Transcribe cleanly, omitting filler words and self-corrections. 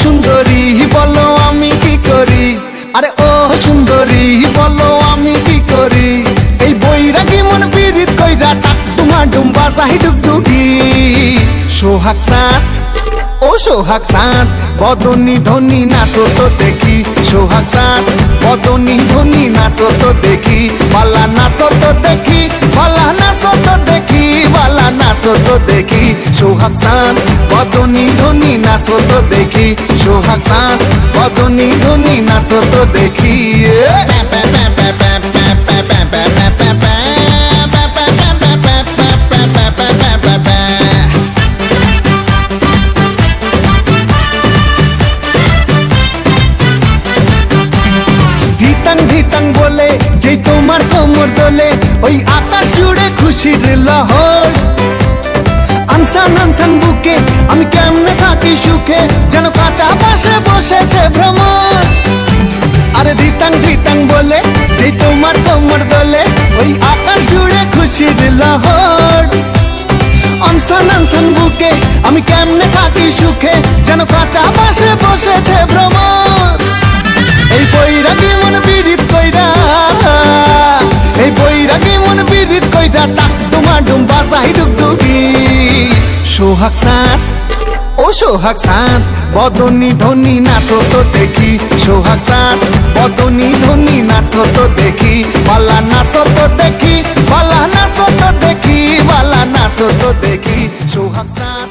সুন্দরী বলো আমি কি করি, আরে ও সুন্দরী বলো আমি কি করি, এই বৈরাগী মন পীড়িত কইরা টাক ডুমা ডুম বাজাই ডুগডুগি। সোহাগ চাঁদ ও সোহাগ চাঁদ বদনী ধনী নাচো তো দেখি, সোহাগ চাঁদ বদনী ধনী নাচো তো দেখি, বালা নাচো তো দেখি, বালা নাচো তো দেখি, বালা নাচো তো দেখি। সোহাগ চাঁদ বদনী ধনী নাচো তো দেখি, সোহাগ চাঁদ বদনী ধনী নাচো তো দেখি। ধিতাং বলে যেই তোমার কোমর দোলে, ওই আকাশ জুড়ে খুশির লহর। আনসান আনসান বুকে আমি কেমনে থাকি সুখে, যেন কাঁচা পাশে বসেছে ভ্রমর। আরে ধিতাং বলে যেই তোমার কোমর দোলে, ওই আকাশ জুড়ে খুশির লহর। আনসান আনসান বুকে আমি কেমনে থাকি সুখে, যেন কাঁচা পাশে বসেছে ভ্রমর। এই বৈরাগী মন পীড়িত কইরা, এই বৈরাগী মন পীড়িত কইরা টাক ডুমা ডুম বাজাই ডুগডুগি। সোহাগ চাঁদ ও সোহাগ চাঁদ বদনী ধনী নাচো তো দেখি, সোহাগ চাঁদ বদনী ধনী নাচো তো দেখি, বালা নাচো তো দেখি, বালা নাচো তো দেখি, বালা নাচো তো দেখি। সোহাগ চাঁদ